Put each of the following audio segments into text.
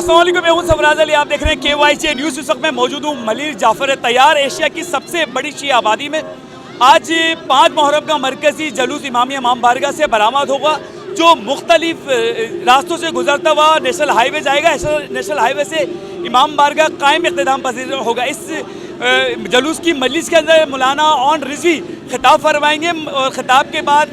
अस्सलाम वालेकुम, मैं हूं सरफराज अली। आप देख रहे हैं KYC न्यूज़। इस वक्त मैं मौजूद हूं मलिर जाफर तैयार एशिया की सबसे बड़ी शिया आबादी में। आज 5 मुहर्रम का मरकज़ी जलूस इमाम बारगाह से बरामद होगा, जो मुख्तलिफ रास्तों से गुजरता हुआ नेशनल हाईवे जाएगा। नेशनल हाईवे से इमाम बारगाह कायम इख्तिताम पजीर होगा। इस जलूस की मजलिस के अंदर मौलाना ऑन रिजवी खिताब फरमाएंगे और ख़िताब के बाद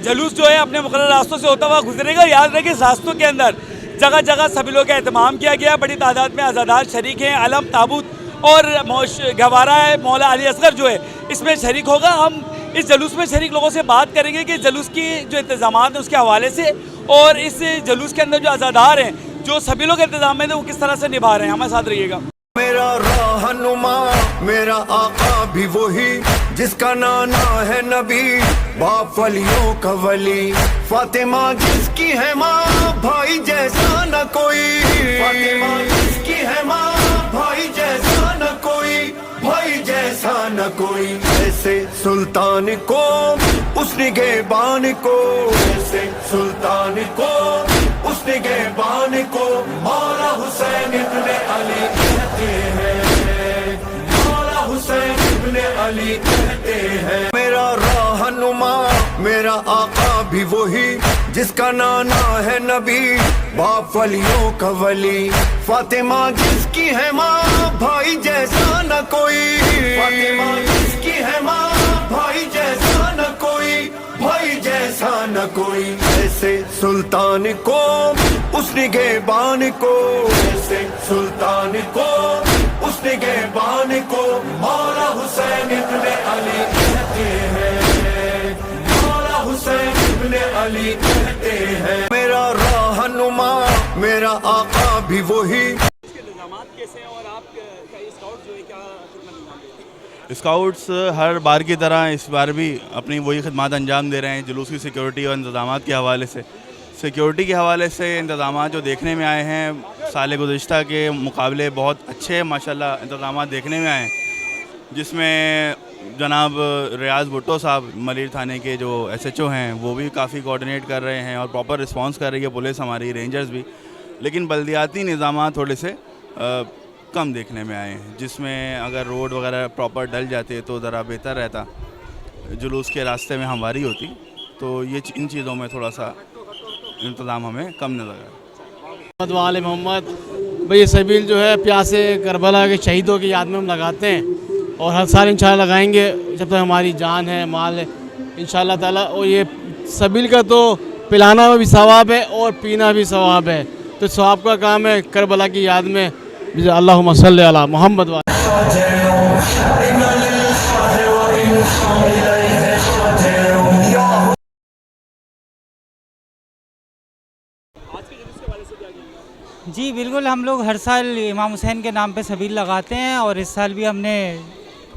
जलूस जो है अपने मुक़र्रर रास्तों से होता हुआ गुजरेगा। याद रहे कि इस रास्तों के अंदर जगह जगह सभी लोग का एहतमाम किया गया। बड़ी तादाद में अज़ादार शरीक हैं। अलम, ताबूत और गवारा है, मौला अली असगर जो है इसमें शरीक होगा। हम इस जलूस में शरीक लोगों से बात करेंगे कि जलूस की जो इंतज़ाम हैं उसके हवाले से, और इस जलूस के अंदर जो अज़ादार हैं, जो सभी लोग इंतज़ाम में वो किस तरह से निभा रहे हैं। हमारे साथ रहिएगा। मेरा रहनुमा मेरा आका भी वही जिसका नाना है नबी, बाप वलियों का वली, फातिमा जिसकी है माँ, भाई जैसा न कोई। फातिमा जिसकी है माँ, भाई जैसा न कोई, भाई जैसा न कोई। ऐसे सुल्तान को उसने गेबान को, ऐसे सुल्तान को उसने गेबान को मौला हुसैन इब्ने अली कहते हैं, मौला हुसैन इब्ने अली कहते हैं। मेरा रहनुमा मेरा आका भी वही जिसका नाना है नबी, बाप वलियों का वली, फातिमा जिसकी है माँ, भाई जैसा न कोई। फातिमा जिसकी है माँ, भाई जैसा न कोई, भाई जैसा न कोई। ऐसे सुल्तान को उसने गेबान को, ऐसे सुल्तान को उसने गेबान को मौला हुसैन इब्ने अली कहते हैं, मौला हुसैन इब्ने अली कहते हैं। मेरा रहनुमा मेरा आका भी वही। कैसे हैं और आप स्काउट जो है क्या खिदमत अंजाम दे रहे हैं? स्काउट्स हर बार की तरह इस बार भी अपनी वही खिदमत अंजाम दे रहे हैं। जुलूस की सिक्योरिटी और इंतज़ाम के हवाले से, सिक्योरिटी के हवाले से इंतज़ाम जो देखने में आए हैं साल गुज़िश्ता के मुकाबले बहुत अच्छे माशाल्लाह इंतज़ाम देखने में आए हैं, जिसमें जनाब रियाज़ भुट्टो साहब मलिर थाने के जो SHO हैं वो भी काफ़ी कोऑर्डिनेट कर रहे हैं और प्रॉपर रिस्पांस कर रही है पुलिस, हमारी रेंजर्स भी। लेकिन बल्दियाती निज़ाम थोड़े से कम देखने में आए हैं, जिसमें अगर रोड वगैरह प्रॉपर डल जाते तो ज़रा बेहतर रहता, जुलूस के रास्ते में हमवारी होती। तो ये इन चीज़ों में थोड़ा सा इंतज़ाम हमें कम नज़र आया। वाले मोहम्मद भाई सबील जो है प्यासे करबला के शहीदों की याद में हम लगाते हैं और हर साल इंशाल्लाह लगाएंगे जब तक हमारी जान है, माल है इंशाल्लाह ताला। और ये सबील का तो पिलाना भी सवाब है और पीना भी सवाब है, तो सवाब का काम है करबला की याद में। अल्लाहुम्मा सल्ली अला मोहम्मद वाले। जी बिल्कुल, हम लोग हर साल इमाम हुसैन के नाम पे सबील लगाते हैं और इस साल भी हमने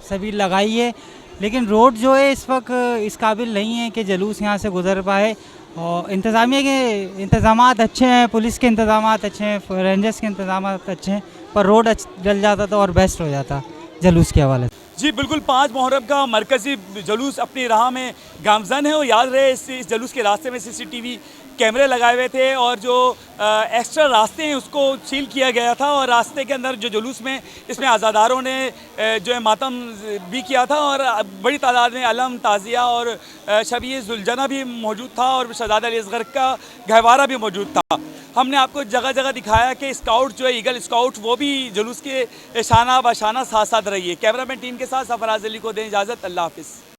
सबील लगाई है। लेकिन रोड जो है इस वक्त इस काबिल नहीं है कि जलूस यहाँ से गुजर पाए, और इंतज़ामिया के इंतज़ामात अच्छे हैं, पुलिस के इंतज़ामात अच्छे हैं, रेंजर्स के इंतज़ामात अच्छे हैं, पर रोड डल जाता तो और बेस्ट हो जाता जलूस के हवाले से। जी बिल्कुल, 5 मुहर्रम का मरकज़ी जलूस अपनी राह में गामज़न है। और याद रहे इस जलूस के रास्ते में CCTV कैमरे लगाए हुए थे और जो एक्स्ट्रा रास्ते हैं उसको सील किया गया था। और रास्ते के अंदर जो जुलूस में इसमें आज़ादारों ने जो है मातम भी किया था और बड़ी तादाद में अलम, ताज़िया और शबीह जुलजना भी मौजूद था और शहजादा अली असगर का गहवारा भी मौजूद था। हमने आपको जगह जगह दिखाया कि स्काउट जो है ईगल स्काउट वो भी जुलूस के शाना बशाना साथ साथ रही है। कैमरामैन टीम के साथ सरफराज अली को दें इजाज़त। अल्लाह हाफ़िज़।